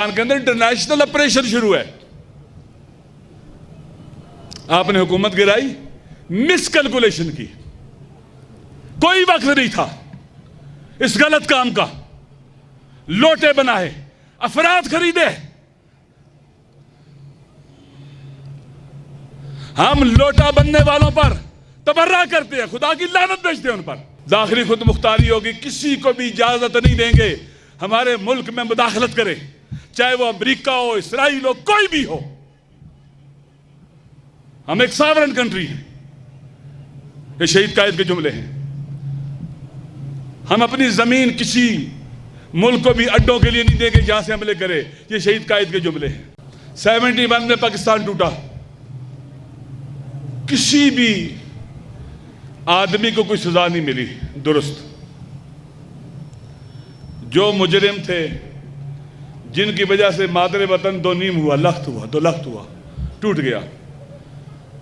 के अंदर international operation शुरू है। आपने हुकूमत गिराई, मिस कैलकुलेशन की, कोई वक्त नहीं था इस गलत काम का। लोटे बनाए, अफराद खरीदे। हम लोटा बनने वालों पर तबर्रा करते हैं, खुदा की लानत भेजते हैं उन पर। दाखिली खुद मुख्तारी होगी, किसी को भी इजाजत नहीं देंगे हमारे मुल्क में मुदाखलत करे, चाहे वो अमेरिका हो, इसराइल हो, कोई भी हो। हम एक सॉवरेन कंट्री हैं। ये शहीद कायद के जुमले हैं। हम अपनी जमीन किसी मुल्क को भी अड्डों के लिए नहीं देंगे जहां से हमले करे। ये शहीद कायद के जुमले हैं। 71 में पाकिस्तान टूटा, किसी भी आदमी को कोई सजा नहीं मिली दुरुस्त। जो मुजरिम थे, जिनकी वजह से मादरे वतन दो नीम हुआ, लख्त हुआ, 2 लख्त हुआ, टूट गया।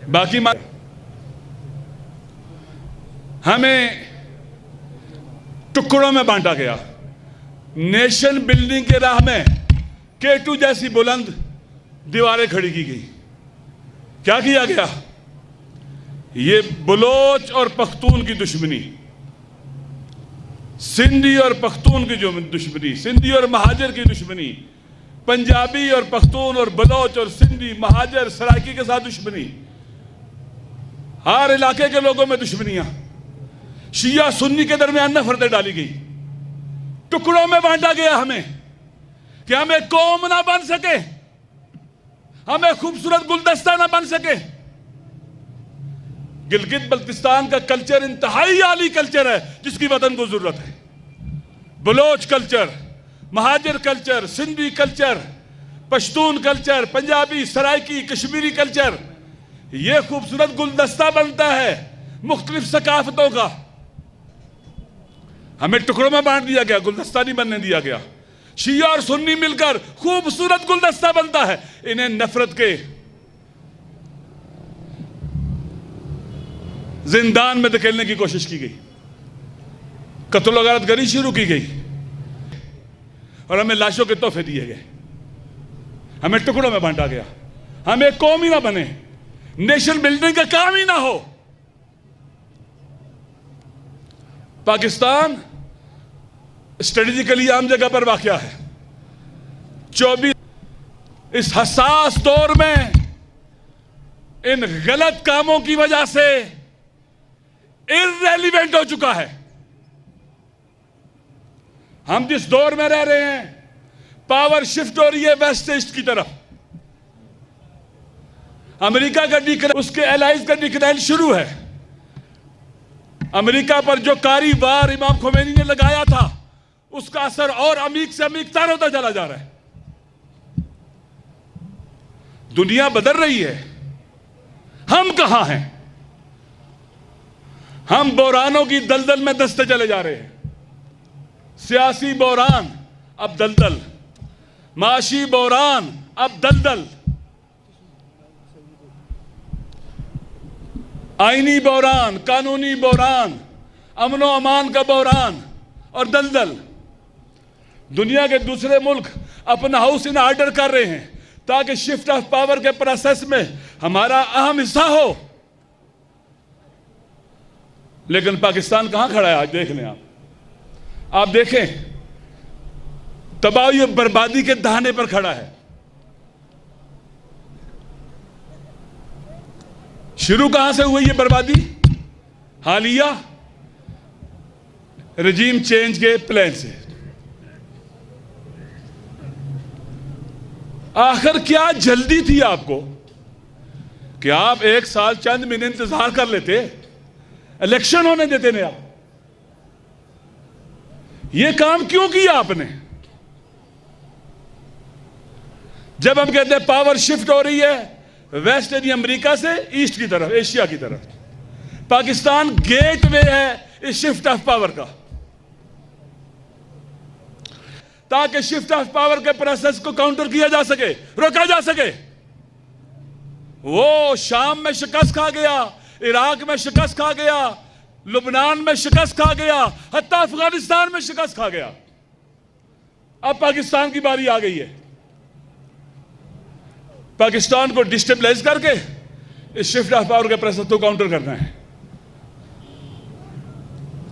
बाकी हमें टुकड़ों में बांटा गया। नेशन बिल्डिंग के राह में K2 जैसी बुलंद दीवारें खड़ी की गई। क्या किया गया? ये बलोच और पख्तून की दुश्मनी, सिंधी और पख्तून की जो दुश्मनी, सिंधी और महाजर की दुश्मनी, पंजाबी और पख्तून और बलोच और सिंधी, महाजर, सराइकी के साथ दुश्मनी, हर इलाके के लोगों में दुश्मनियां, शिया सुन्नी के दरमियान नफरतें डाली गई। टुकड़ों में बांटा गया हमें कि हम एक कौम ना बन सके, हम एक खूबसूरत गुलदस्ता ना बन सके। गिलगित बल्तिस्तान का कल्चर इंतहाई आली कल्चर है जिसकी वतन को जरूरत है। Baloch culture, Mohajir culture, Sindhi culture, Pashtun culture, Punjabi, Saraiki, Kashmiri culture, यह खूबसूरत गुलदस्ता बनता है मुख्तलिफ सकाफतों का। हमें टुकड़ों में बांट दिया गया, गुलदस्ता नहीं बनने दिया गया। शिया और सुन्नी मिलकर खूबसूरत गुलदस्ता बनता है। इन्हें नफरत के जिंदान में धकेलने की कोशिश की गई, कत्ल और गारतगरी शुरू की गई और हमें लाशों के तोहफे दिए गए। हमें टुकड़ों में बांटा गया। हम एक कौम ही ना बने, नेशन बिल्डिंग का काम ही ना हो। पाकिस्तान स्ट्रेटेजिकली आम जगह पर वाक़या है। 24 इस हसास दौर में इन गलत कामों की वजह से इररेलेवेंट हो चुका है। हम जिस दौर में रह रहे हैं, पावर शिफ्ट हो रही है वेस्ट ईस्ट की तरफ। अमेरिका का डिक्लाइन, उसके एलाइज का डिक्लाइन शुरू है। अमेरिका पर जो कारी वार इमाम खोमेनी ने लगाया था, उसका असर और अमीक से अमीक तर होता चला जा रहा है। दुनिया बदल रही है, हम कहां हैं? हम बहरानों की दलदल में दसते चले जा रहे हैं। सियासी बहरान अब दलदल, माशी बहरान अब दलदल, आईनी बहरान, कानूनी बहरान, अमनो अमान का बहरान और दलदल। दुनिया के दूसरे मुल्क अपना हाउस इन ऑर्डर कर रहे हैं ताकि शिफ्ट ऑफ पावर के प्रोसेस में हमारा अहम हिस्सा हो। लेकिन पाकिस्तान कहां खड़ा है आज? देख लें आप देखें, तबाही और बर्बादी के दहाने पर खड़ा है। शुरू कहां से हुई ये बर्बादी? हालिया रजीम चेंज के प्लान से। आखिर क्या जल्दी थी आपको कि आप 1 साल चंद महीने इंतजार कर लेते, इलेक्शन होने देते ने? आप ये काम क्यों किया आपने? जब हम कहते हैं पावर शिफ्ट हो रही है वेस्ट यानी अमेरिका से ईस्ट की तरफ, एशिया की तरफ, पाकिस्तान गेटवे है इस शिफ्ट ऑफ पावर का, ताकि शिफ्ट ऑफ पावर के प्रोसेस को काउंटर किया जा सके, रोका जा सके। वो शाम में शिकस्त खा गया, इराक में शिकस्त खा गया, लुबनान में शिकस्त खा गया, हत्ता अफगानिस्तान में शिकस्त खा गया। अब पाकिस्तान की बारी आ गई है। पाकिस्तान को डिस्टेबलाइज करके इस शिफ्ट ऑफ पावर के प्रेशर को काउंटर करना है।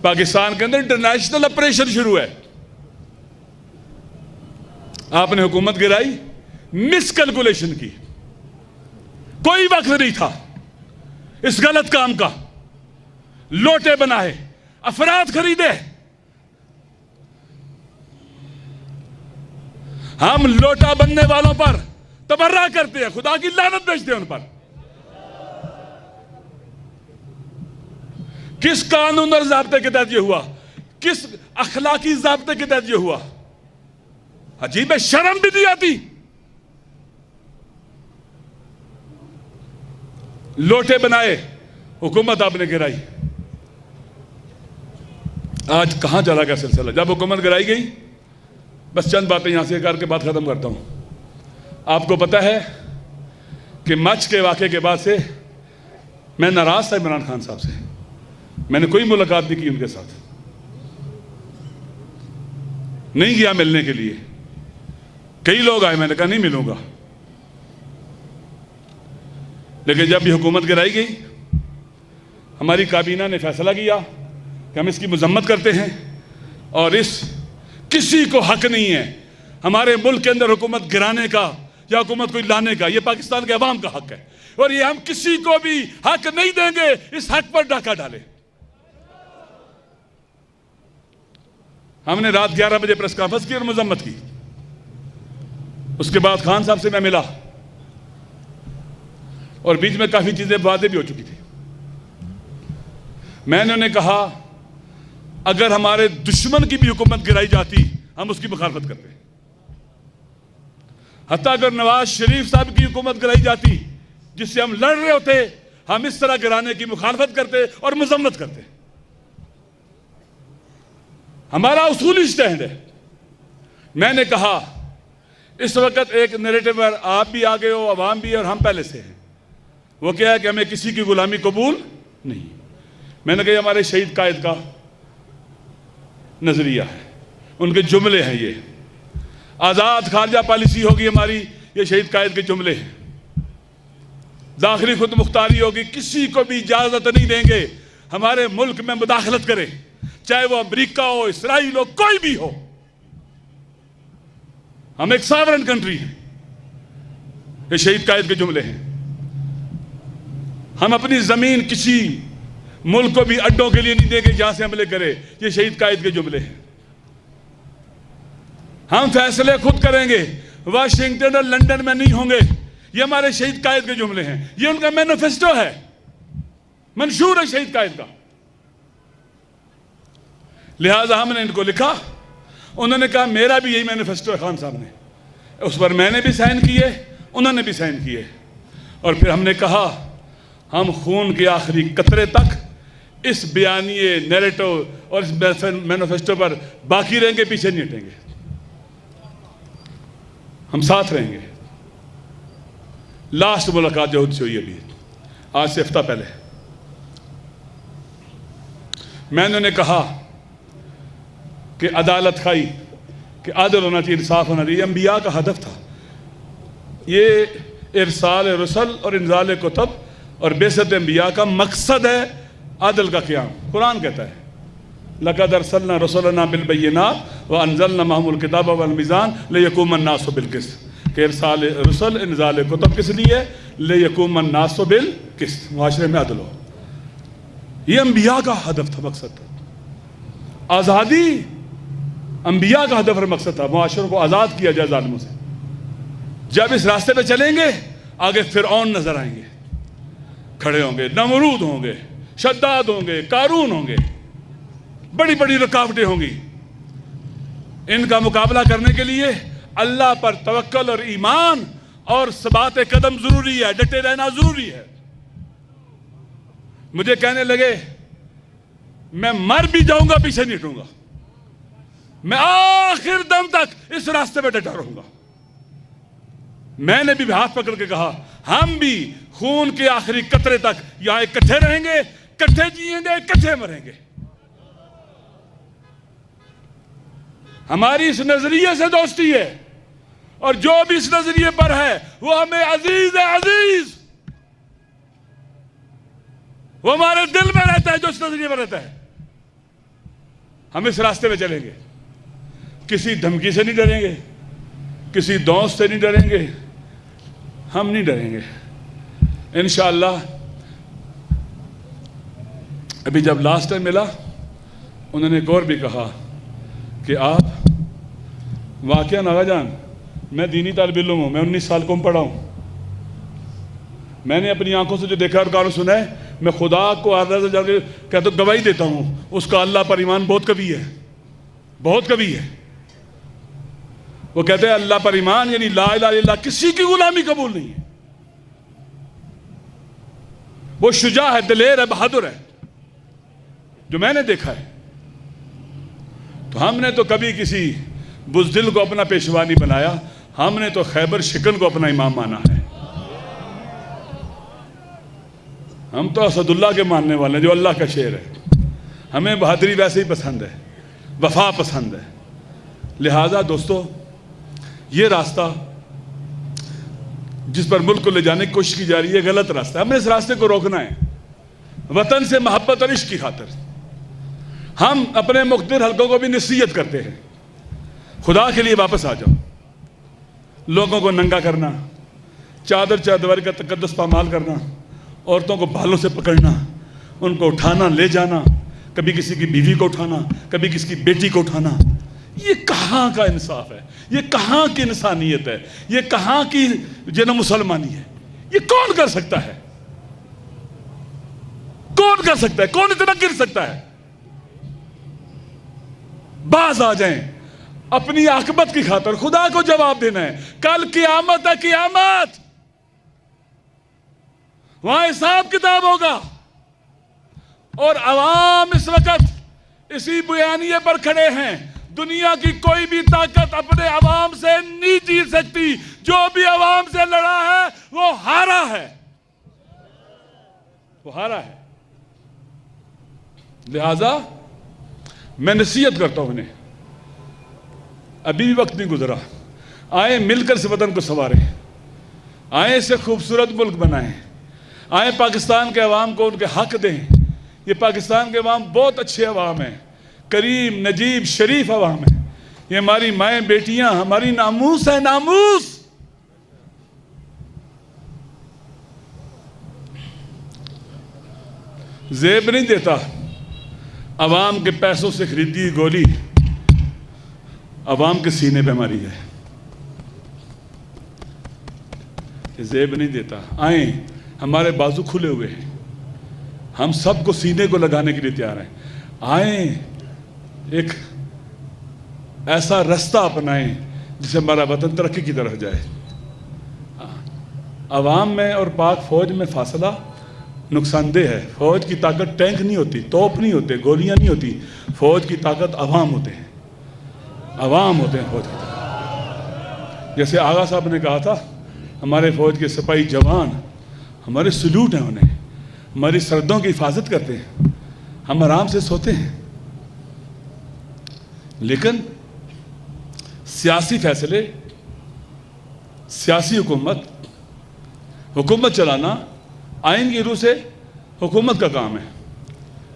पाकिस्तान के अंदर इंटरनेशनल ऑपरेशन शुरू है। आपने हुकूमत गिराई, मिसकैलकुलेशन की, कोई वक्त नहीं था इस गलत काम का। लोटे बनाए, अफराद खरीदे। हम लोटा बनने वालों पर तबर्रा करते हैं, खुदा की लानत भेजते हैं उन पर। किस कानून और ज़ाब्ते के तहत यह हुआ? किस अखलाकी ज़ाब्ते के तहत यह हुआ? अजीब है, शर्म भी नहीं आती। लोटे बनाए, हुकूमत आपने गिराई। आज कहां चला गया सिलसिला? जब हुकूमत गिराई गई, बस चंद बातें यहां से करके बात खत्म करता हूं। आपको पता है कि मच के वाक़े के बाद से मैं नाराज था इमरान खान साहब से। मैंने कोई मुलाकात नहीं की उनके साथ, नहीं गया मिलने के लिए। कई लोग आए, मैंने कहा नहीं मिलूंगा। लेकिन जब भी हुकूमत गिराई गई, हमारी काबीना ने फैसला किया कि हम इसकी मजम्मत करते हैं और इस किसी को हक नहीं है हमारे मुल्क के अंदर हुकूमत गिराने का या हुकूमत को लाने का। यह पाकिस्तान के अवाम का हक है और ये हम किसी को भी हक नहीं देंगे इस हक पर डाका डाले। हमने रात 11 बजे प्रेस कॉन्फ्रेंस की और मजम्मत की। उसके बाद खान साहब से मैं मिला और बीच में काफी चीजें बातें भी हो चुकी थी। मैंने उन्हें कहा अगर हमारे दुश्मन की भी हुकूमत गिराई जाती हम उसकी मुखालफत करते। हत्ता अगर नवाज शरीफ साहब की हुकूमत गिराई जाती जिससे हम लड़ रहे होते, हम इस तरह गिराने की मुखालफत करते और मजम्मत करते। हमारा उसूली स्टैंड है। मैंने कहा इस वक्त एक नैरेटिव पर आप भी आगे हो, अवाम भी और हम पहले से हैं। वो क्या है कि हमें किसी की गुलामी कबूल नहीं। मैंने कहा हमारे शहीद कायद का नजरिया है, उनके जुमले हैं। ये आजाद खारजा पॉलिसी होगी हमारी, ये शहीद कायद के जुमले हैं। दाखिली खुद मुख्तारी होगी, किसी को भी इजाजत नहीं देंगे हमारे मुल्क में मुदाखलत करे, चाहे वो अमेरिका हो, इसराइल हो, कोई भी हो। हम एक सॉवरेन कंट्री हैं। ये शहीद कायद के जुमले हैं। हम अपनी जमीन किसी मुल्क को भी अड्डों के लिए नहीं देंगे जहां से हमले करे। ये शहीद कायद के जुमले हैं। हम फैसले खुद करेंगे, वाशिंगटन और लंदन में नहीं होंगे। ये हमारे शहीद कायद के जुमले हैं। ये उनका मैनिफेस्टो है, मंशूर है शहीद कायद का। लिहाजा हमने इनको लिखा, उन्होंने कहा मेरा भी यही मैनिफेस्टो है। खान साहब ने उस पर मैंने भी साइन किए, उन्होंने भी साइन किए। और फिर हमने कहा हम खून के आखिरी कतरे तक इस बयानिए, नैरेटिव और इस मैनिफेस्टो पर बाकी रहेंगे, पीछे नहीं हटेंगे। हम साथ रहेंगे। लास्ट मुलाकात जो हुई अभी आज से हफ्ता पहले, मैंने उन्हें कहा कि अदालत खाई, कि आदल होना चाहिए, इंसाफ होना चाहिए। अंबिया का हदफ था ये। इरसाल रसल और इंजाल कुतुब और बेसत अंबिया का मकसद है आदल का क़याम। कुरान कहता है लक़द अरसलना रसूलना बिलबय्यिनात व अंज़लना मअहुल किताब वल मीज़ान लियक़ूमन नासु बिल क़िस्त। कि इरसाल रसूल इंज़ाल कुतुब किस लिए? लियक़ूमन नासु बिल क़िस्त, मुआशरे में अदल हो। ये अंबिया का हदफ था, मकसद था। आज़ादी अंबिया का हदफ और मकसद था, मुआशरों को आज़ाद किया जाए ज़ालिमों से। जब इस रास्ते पे चलेंगे आगे फिरऔन नजर आएंगे, खड़े होंगे, नमरूद होंगे, शद्दाद होंगे, कारून होंगे, बड़ी बड़ी रुकावटें होंगी। इनका मुकाबला करने के लिए अल्लाह पर तवक्कुल और ईमान और सबात कदम जरूरी है, डटे रहना जरूरी है। मुझे कहने लगे मैं मर भी जाऊंगा पीछे नहीं हटूंगा, मैं आखिर दम तक इस रास्ते पे डटा रहूंगा। मैंने भी हाथ पकड़ के कहा हम भी खून के आखिरी कतरे तक यहां इकट्ठे रहेंगे, इकट्ठे जिएंगे, इकट्ठे मरेंगे। हमारी इस नजरिए से दोस्ती है और जो भी इस नजरिए पर है वो हमें अजीज है, अजीज वो हमारे दिल में रहता है। जो इस नजरिए पर रहता है, हम इस रास्ते में चलेंगे, किसी धमकी से नहीं डरेंगे, किसी दोस्त से नहीं डरेंगे, हम नहीं डरेंगे इंशाअल्लाह। अभी जब लास्ट टाइम मिला, उन्होंने एक और भी कहा कि आप वाकया नागाजान, मैं दीनी तालिब इल्म हूँ, मैं 19 साल को पढ़ा हूँ, मैंने अपनी आंखों से जो देखा और कानों सुना है, मैं खुदा को आदर से जाके कहता हूँ, गवाही देता हूँ, उसका अल्लाह पर ईमान बहुत कभी है, बहुत कभी है। वो कहते हैं अल्लाह पर ईमान यानी ला इलाहा इल्लल्लाह, किसी की गुलामी कबूल नहीं है। वो शुजा है, दिलेर है, बहादुर है, जो मैंने देखा है। तो हमने तो कभी किसी बुज़दिल को अपना पेशवा नहीं बनाया, हमने तो खैबर शिकन को अपना इमाम माना है। हम तो असदुल्लाह के मानने वाले हैं, जो अल्लाह का शेर है। हमें बहादुरी वैसे ही पसंद है, वफा पसंद है। लिहाजा दोस्तों, ये रास्ता जिस पर मुल्क को ले जाने की कोशिश की जा रही है, गलत रास्ता है। हमें इस रास्ते को रोकना है, वतन से मोहब्बत और इश्क की खातिर। हम अपने मुख्तलिफ हलकों को भी नसीहत करते हैं, खुदा के लिए वापस आ जाओ। लोगों को नंगा करना, चादर चादर का तकद्दस पामाल करना, औरतों को बालों से पकड़ना, उनको उठाना ले जाना, कभी किसी की बीवी को उठाना, कभी किसी की बेटी को उठाना, ये कहाँ का इंसाफ है? ये कहाँ की इंसानियत है? ये कहाँ की जन मुसलमानी है? ये कौन कर सकता है? कौन कर सकता है? कौन इतना गिर सकता है? बाज आ जाएं, अपनी आकबत की खातिर खुदा को जवाब देना है। कल क़यामत है, क़यामत, वहां हिसाब किताब होगा। और अवाम इस वक्त इसी बयानिए पर खड़े हैं, दुनिया की कोई भी ताकत अपने अवाम से नहीं जीत सकती। जो भी अवाम से लड़ा है वो हारा है, वो हारा है। लिहाजा मैं नसीहत करता हूं उन्हें, अभी भी वक्त नहीं गुजरा, आए मिलकर इस वतन को संवारें, आए इसे खूबसूरत मुल्क बनाएं, आए पाकिस्तान के अवाम को उनके हक दें। ये पाकिस्तान के अवाम बहुत अच्छे अवाम हैं, करीम, नजीब, शरीफ अवाम है। ये हमारी माएँ बेटियां, हमारी नामूस है, नामूस। जेब नहीं देता, अवाम के पैसों से खरीदी गोली अवाम के सीने पे मारी है, जेब नहीं देता। आए, हमारे बाजू खुले हुए हैं, हम सबको सीने को लगाने के लिए तैयार हैं। आए, एक ऐसा रास्ता अपनाएं जिससे हमारा वतन तरक्की की तरफ जाए। अवाम में और पाक फौज में फासला नुकसानदेह है। फौज की ताकत टैंक नहीं होती, तोप नहीं होते, गोलियां नहीं होती। फौज की ताकत अवाम होते हैं, अवाम होते हैं फौज की ताकत। जैसे आगा साहब ने कहा था, हमारे फौज के सिपाही जवान, हमारे सल्यूट हैं उन्हें, हमारी सरहदों की हिफाजत करते हैं, हम आराम से सोते हैं। लेकिन सियासी फैसले, सियासी हुकूमत चलाना आइन की रूह से हुकूमत का काम है,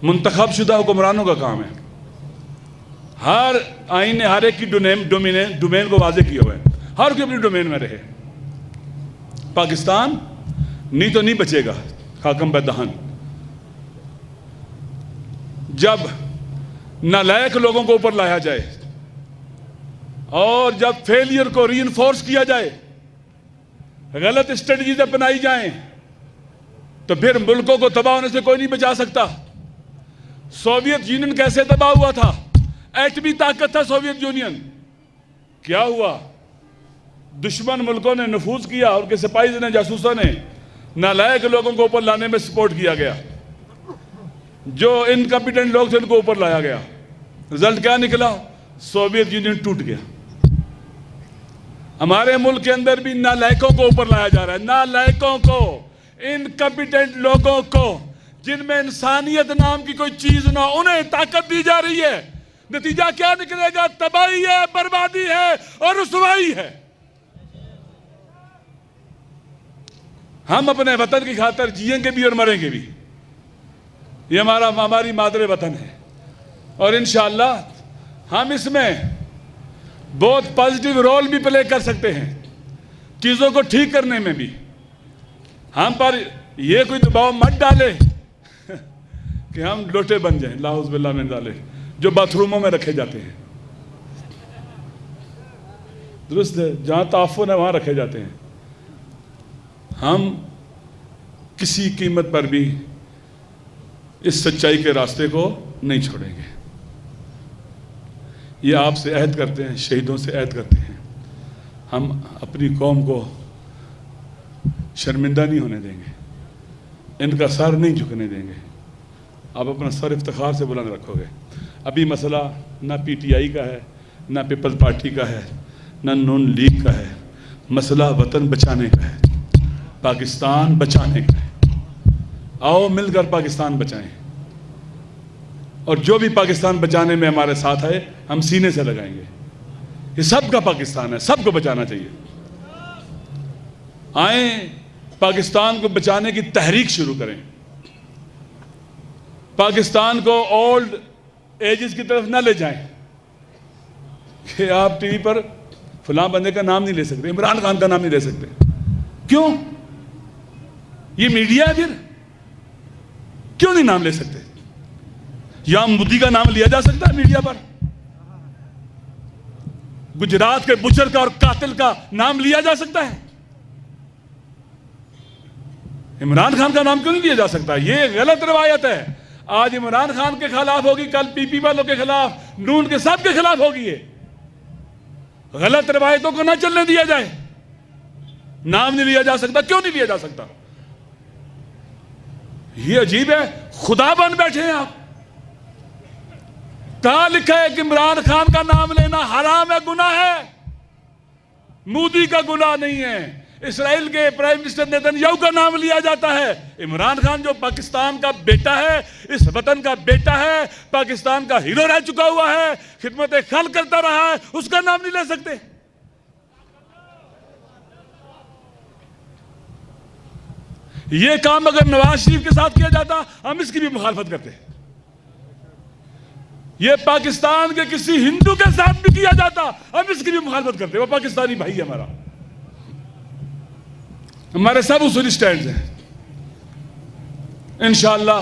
मुंतखब शुदा हुक्मरानों का काम है। हर आइन ने हर एक की डोमेन को वाजे किया हुआ है, हर कोई अपनी डोमेन में रहे। पाकिस्तान नहीं तो नहीं बचेगा खाकम बदहन। जब नालायक लोगों को ऊपर लाया जाए और जब फेलियर को रीइंफोर्स किया जाए, गलत स्ट्रेटजीज अपनाई जाएं, तो फिर मुल्कों को तबाह होने से कोई नहीं बचा सकता। सोवियत यूनियन कैसे तबाह हुआ था? एटमी ताकत था सोवियत यूनियन। क्या हुआ? दुश्मन मुल्कों ने नफूज किया, उनके सिपाही ने, जासूसों ने नालायक लोगों को ऊपर लाने में सपोर्ट किया गया। जो इनकम्पिटेंट लोग थे उनको ऊपर लाया गया। रिजल्ट क्या निकला? सोवियत यूनियन टूट गया। हमारे मुल्क के अंदर भी नालायकों को ऊपर लाया जा रहा है, नालायकों को, इनकम्पिटेंट लोगों को, जिनमें इंसानियत नाम की कोई चीज ना, उन्हें ताकत दी जा रही है। नतीजा क्या निकलेगा? तबाही है, बर्बादी है और रुसवाई है। हम अपने वतन की खातिर जिएंगे भी और मरेंगे भी। ये हमारी मादरे वतन है और इंशाअल्लाह हम इसमें बहुत पॉजिटिव रोल भी प्ले कर सकते हैं, चीज़ों को ठीक करने में भी। हम पर ये कोई दबाव मत डाले कि हम लोटे बन जाएं, लाउज़ बिल्लाह मिन ज़ालिक, जो बाथरूमों में रखे जाते हैं। दुरुस्त है, जहाँ ताफ़ुन है वहाँ रखे जाते हैं। हम किसी कीमत पर भी इस सच्चाई के रास्ते को नहीं छोड़ेंगे। ये आपसे अहद करते हैं, शहीदों से अहद करते हैं। हम अपनी कौम को शर्मिंदा नहीं होने देंगे, इनका सर नहीं झुकने देंगे। आप अपना सर इफ्तिखार से बुलंद रखोगे। अभी मसला ना पीटीआई का है, ना पीपल्स पार्टी का है, ना नून लीग का है। मसला वतन बचाने का है, पाकिस्तान बचाने का है। आओ मिलकर पाकिस्तान बचाएं, और जो भी पाकिस्तान बचाने में हमारे साथ है हम सीने से लगाएंगे। ये सबका पाकिस्तान है, सबको बचाना चाहिए। आए पाकिस्तान को बचाने की तहरीक शुरू करें। पाकिस्तान को ओल्ड एजेस की तरफ ना ले जाएं कि आप टीवी पर फलां बंदे का नाम नहीं ले सकते, इमरान खान का नाम नहीं ले सकते। क्यों? ये मीडिया है, फिर क्यों नहीं नाम ले सकते? या मोदी का नाम लिया जा सकता है मीडिया पर? गुजरात के बुचर का और कातिल का नाम लिया जा सकता है? इमरान खान का नाम क्यों नहीं लिया जा सकता? ये गलत रवायत है। आज इमरान खान के खिलाफ होगी, कल पीपी वालों के खिलाफ, नून के सब के खिलाफ होगी। ये गलत रवायतों को ना चलने दिया जाए। नाम नहीं लिया जा सकता, क्यों नहीं लिया जा सकता? ये अजीब है, खुदा बन बैठे हैं आप। कहां लिखा है कि इमरान खान का नाम लेना हराम है, गुनाह है? मोदी का गुनाह नहीं है। इसराइल के प्राइम मिनिस्टर नेतन्याहू का नाम लिया जाता है। इमरान खान जो पाकिस्तान का बेटा है, इस वतन का बेटा है, पाकिस्तान का हीरो रह चुका हुआ है, खिदमत खल करता रहा है, उसका नाम नहीं ले सकते? यह काम अगर नवाज शरीफ के साथ किया जाता, हम इसकी भी मुखालफत करते। यह पाकिस्तान के किसी हिंदू के साथ भी किया जाता, हम इसकी भी मुखालफत करते। वो पाकिस्तानी भाई है हमारा, हमारे सब उसूली स्टैंड हैं। इंशाअल्लाह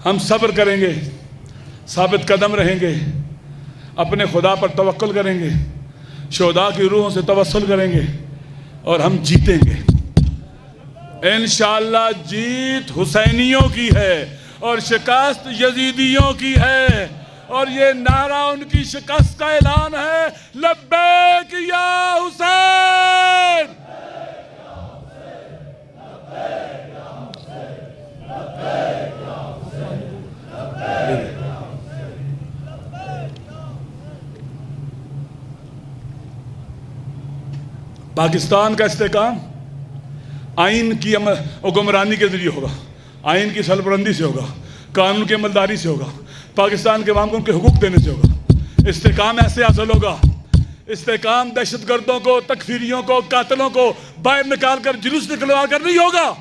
हम सब्र करेंगे, साबित कदम रहेंगे, अपने खुदा पर तवक्कुल करेंगे, शोहदा की रूहों से तवस्सुल करेंगे और हम जीतेंगे। इंशाअल्लाह जीत हुसैनियों की है और शिकस्त यजीदियों की है, और ये नारा उनकी शिकस्त का ऐलान है, लब्बैक या हुसैन। पाकिस्तान का इस्तेकाम आइन की हुक्मरानी के जरिए होगा, आइन की सरबलंदी से होगा, कानून की अमलदारी से होगा, पाकिस्तान के अवाम को उनके हुकूक देने से होगा। इस्तेकाम ऐसे हासिल होगा। इस्तेकाम दहशतगर्दों को, तकफीरियों को, कातिलों को बाहर निकाल कर जुलूस निकलवा कर नहीं होगा।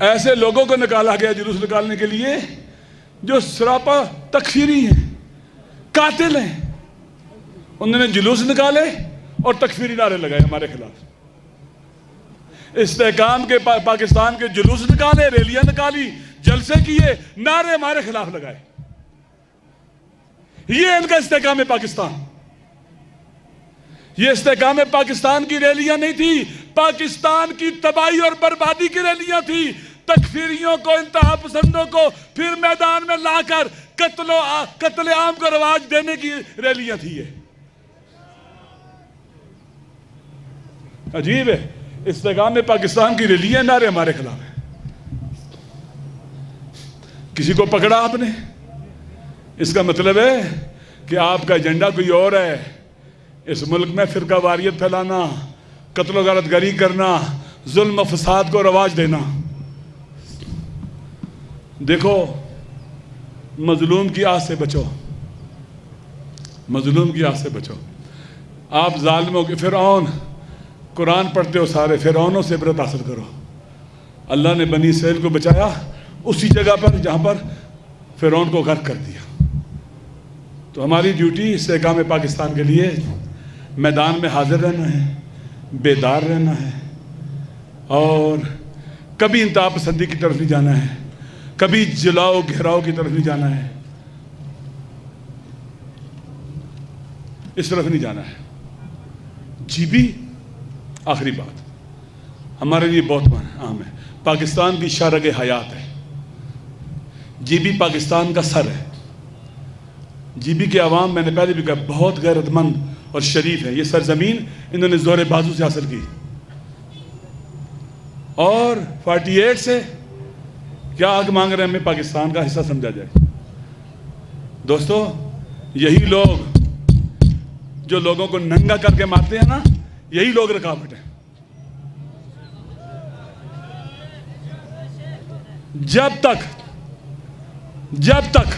ऐसे लोगों को निकाला गया जुलूस निकालने के लिए जो सरापा तकफीरी हैं, कातिल हैं। उन्होंने जुलूस निकाले और तकफीरी नारे लगाए हमारे खिलाफ। इस्तेकाम के पाकिस्तान के जुलूस निकाले, रैलियां निकाली, जलसे किए, नारे हमारे खिलाफ लगाए। ये इनका इस्तेकाम है पाकिस्तान। ये इस्तेकाम पाकिस्तान की रैलियां नहीं थी, पाकिस्तान की तबाही और बर्बादी की रैलियां थी। तकफीरियों को, इंतहा पसंदों को फिर मैदान में लाकर कत्ल आम को रवाज देने की रैलियां थी। ये अजीब है, इस्तेकाम में पाकिस्तान की रैलियां, नारे हमारे खिलाफ है। किसी को पकड़ा आपने, इसका मतलब है कि आपका एजेंडा कोई और है। इस मुल्क में फिरका वारियत फैलाना, कत्ल गारतगरी करना, जुल्म फसाद को रवाज देना। देखो, मजलूम की आस से बचो, मजलूम की आस से बचो। आप जालिमों के फिरौन, कुरान पढ़ते हो सारे, फिरौनों से इबरत हासिल करो। अल्लाह ने बनी इसराइल को बचाया उसी जगह पर जहाँ पर फिरौन को गर्क कर दिया। तो हमारी ड्यूटी इस्तेहकाम पाकिस्तान के लिए मैदान में हाजिर रहना है, बेदार रहना है, और कभी इंतहा पसंदी की तरफ नहीं जाना है, कभी जलाओ घेराव की तरफ नहीं जाना है, इस तरफ नहीं जाना है। जीबी आखिरी बात हमारे लिए बहुत अहम है, पाकिस्तान की शारग हयात है। जीबी पाकिस्तान का सर है। जीबी के अवाम, मैंने पहले भी कहा, बहुत गैरतमंद और शरीफ है। ये सरजमीन इन्होंने जोर बाजू से हासिल की, और 48 से क्या आग मांग रहे हैं हमें पाकिस्तान का हिस्सा समझा जाए। दोस्तों, यही लोग जो लोगों को नंगा करके मारते हैं ना, यही लोग रुकावट है। जब तक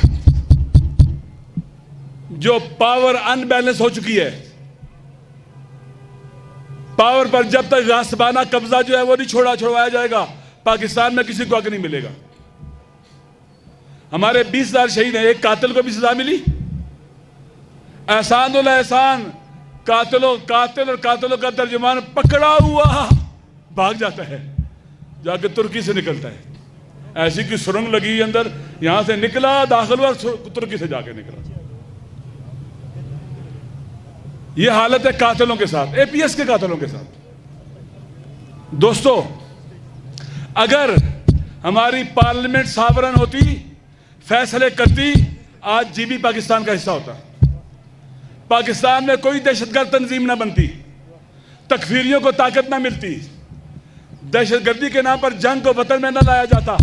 जो पावर अनबैलेंस हो चुकी है, पावर पर जब तक गासबाना कब्जा जो है वो नहीं छुड़वाया जाएगा, पाकिस्तान में किसी को हक नहीं मिलेगा। हमारे 20,000 शहीद हैं, एक कातिल को भी सजा मिली। एहसान उल एहसान, कातिल और कातिलों का तर्जुमान पकड़ा हुआ भाग जाता है, जाके तुर्की से निकलता है। ऐसी की सुरंग लगी अंदर, यहां से निकला, दाखिल हुआ, तुर्की से जाके निकला। यह हालत है कातिलों के साथ, एपीएस के कातिलों के साथ। दोस्तों, अगर हमारी पार्लियामेंट सावरन होती, फैसले करती, आज जीबी पाकिस्तान का हिस्सा होता। पाकिस्तान में कोई दहशतगर्द तंजीम ना बनती, तकफीरियों को ताकत ना मिलती, दहशतगर्दी के नाम पर जंग को वतन में ना लाया जाता।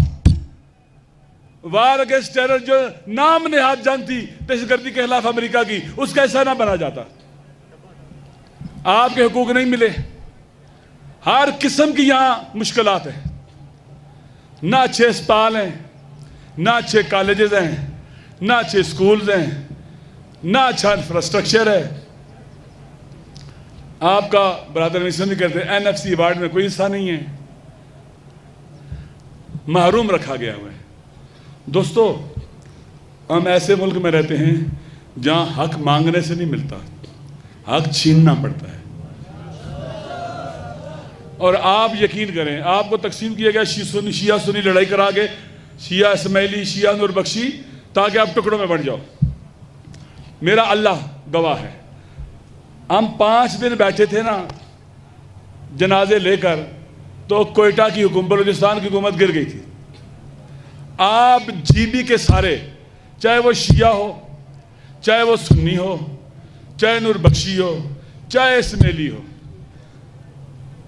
वार अगेंस्ट टेरर जो नाम नेहाद जंग थी दहशतगर्दी के खिलाफ अमेरिका की, उसका हिस्सा ना बना जाता। आपके हुकूक नहीं मिले, हर किस्म की यहां मुश्किलात है। ना अच्छे अस्पताल हैं, ना अच्छे कॉलेजेस हैं, ना अच्छे स्कूल्स हैं, ना अच्छा इंफ्रास्ट्रक्चर है। आपका बरादर नहीं करते, एनएफसी अवार्ड में कोई हिस्सा नहीं है, महरूम रखा गया हुआ है। दोस्तों, हम ऐसे मुल्क में रहते हैं जहां हक मांगने से नहीं मिलता, हक छीनना पड़ता है। और आप यकीन करें, आपको तकसीम किया गया शिया सुन्नी लड़ाई करा के, शिया इस्माइली, शिया नूर बख्शी, ताकि आप टुकड़ों में बढ़ जाओ। मेरा अल्लाह गवाह है, हम 5 दिन बैठे थे ना जनाजे लेकर, तो कोयटा की हुकूमत, बलूचिस्तान की हुकूमत गिर गई थी। आप जीबी के सारे, चाहे वो शिया हो, चाहे वो सुन्नी हो, चाहे नूर बख्शी हो, चाहे इस्माइली हो,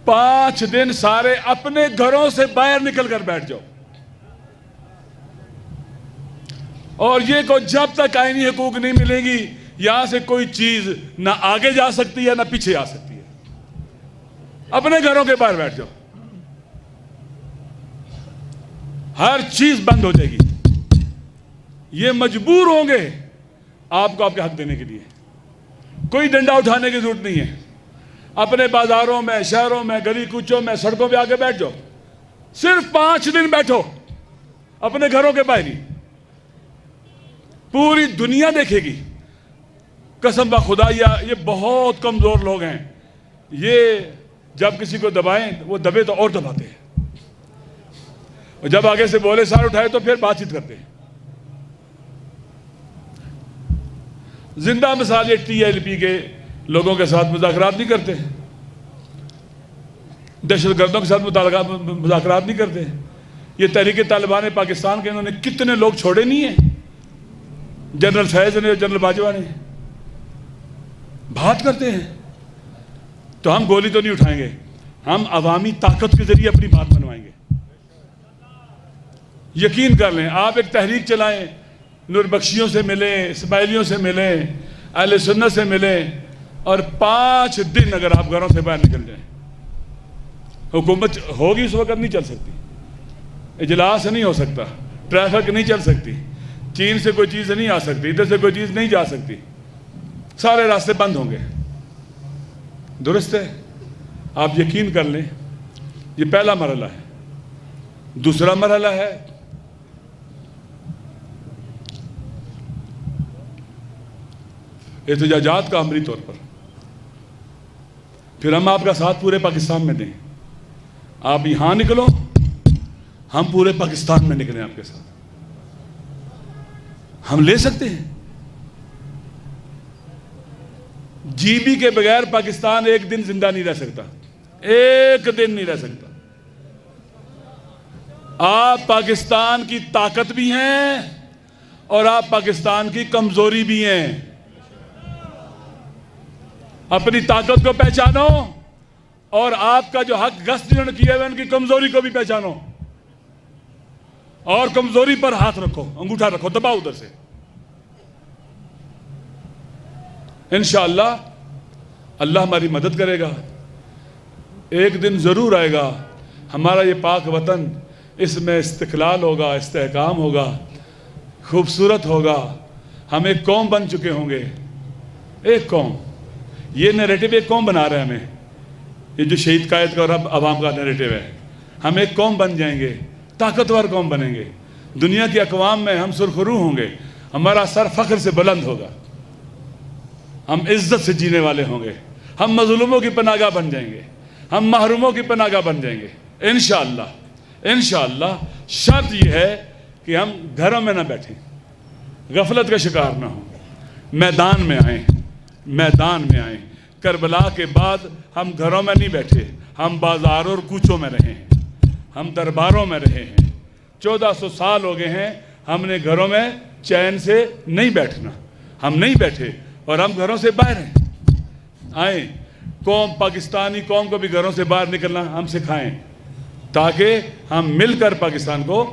5 दिन सारे अपने घरों से बाहर निकल कर बैठ जाओ। और ये को जब तक आईनी हुकूक नहीं मिलेगी, यहां से कोई चीज ना आगे जा सकती है ना पीछे आ सकती है। अपने घरों के बाहर बैठ जाओ, हर चीज बंद हो जाएगी। ये मजबूर होंगे आपको आपके हक देने के लिए। कोई डंडा उठाने की जरूरत नहीं है। अपने बाजारों में, शहरों में, गली कूचों में, सड़कों पे आके बैठ जाओ। सिर्फ 5 दिन बैठो अपने घरों के बाहर ही, पूरी दुनिया देखेगी। कसम बा खुदा, ये बहुत कमजोर लोग हैं। ये जब किसी को दबाएं, वो दबे तो और दबाते हैं, और जब आगे से बोले सार उठाए तो फिर बातचीत करते हैं। जिंदा मिसाल ये TLP के लोगों के साथ मुज़ाकरात नहीं करते, दहशतगर्दों के साथ मुज़ाकरात नहीं करते। ये तहरीक तालिबान पाकिस्तान के इन्होंने कितने लोग छोड़े नहीं है, जनरल फैज ने, जनरल बाजवा ने। बात करते हैं तो हम गोली तो नहीं उठाएंगे, हम अवामी ताकत के जरिए अपनी बात मनवाएंगे। यकीन कर लें, आप एक तहरीक चलाएं, नूरबख्शियों से मिलें, इस्माइलियों से मिलें, अहले सुन्नत से मिलें, और 5 दिन अगर आप घरों से बाहर निकल जाएं, हुकूमत होगी उस वक्त नहीं चल सकती, इजलास नहीं हो सकता, ट्रैफिक नहीं चल सकती, चीन से कोई चीज़ नहीं आ सकती, इधर से कोई चीज़ नहीं जा सकती, सारे रास्ते बंद होंगे। दुरुस्त है? आप यकीन कर लें, ये पहला मरहला है। दूसरा मरहला है एहतजाजात का अमली तौर पर। फिर हम आपका साथ पूरे पाकिस्तान में दें। आप यहां निकलो, हम पूरे पाकिस्तान में निकलें आपके साथ। हम ले सकते हैं। जीबी के बगैर पाकिस्तान एक दिन जिंदा नहीं रह सकता, एक दिन नहीं रह सकता। आप पाकिस्तान की ताकत भी हैं और आप पाकिस्तान की कमजोरी भी हैं। अपनी ताकत को पहचानो और आपका जो हक गश्त जिन्होंने किया है उनकी कमजोरी को भी पहचानो और कमजोरी पर हाथ रखो, अंगूठा रखो, दबाओ उधर से। इंशाअल्लाह अल्लाह हमारी मदद करेगा। एक दिन जरूर आएगा हमारा ये पाक वतन, इसमें इस्तिक़लाल होगा, इस्तेहकाम होगा, खूबसूरत होगा। हम एक कौम बन चुके होंगे, एक कौम। ये नैरेटिव एक कौम बना रहे हैं हमें, ये जो शहीद कायद का और अब अवाम का नैरेटिव है। हम एक कौम बन जाएंगे, ताकतवर कौम बनेंगे। दुनिया की अक़वाम में हम सुरखरू होंगे, हमारा सर फख्र से बुलंद होगा, हम इज्जत से जीने वाले होंगे, हम मजलूमों की पनाहगाह बन जाएंगे, हम महरूमों की पनाहगाह बन जाएंगे इंशाअल्लाह। इंशाअल्लाह शर्त यह है कि हम घरों में ना बैठें, गफलत का शिकार ना हो, मैदान में आएँ, मैदान में आएँ। करबला के बाद हम घरों में नहीं बैठे, हम बाज़ारों और कूचों में रहे हैं, हम दरबारों में रहे हैं। 1400 साल हो गए हैं, हमने घरों में चैन से नहीं बैठना, हम नहीं बैठे और हम घरों से बाहर हैं। आए कौम, पाकिस्तानी कौम को भी घरों से बाहर निकलना हम सिखाएं ताकि हम मिलकर पाकिस्तान को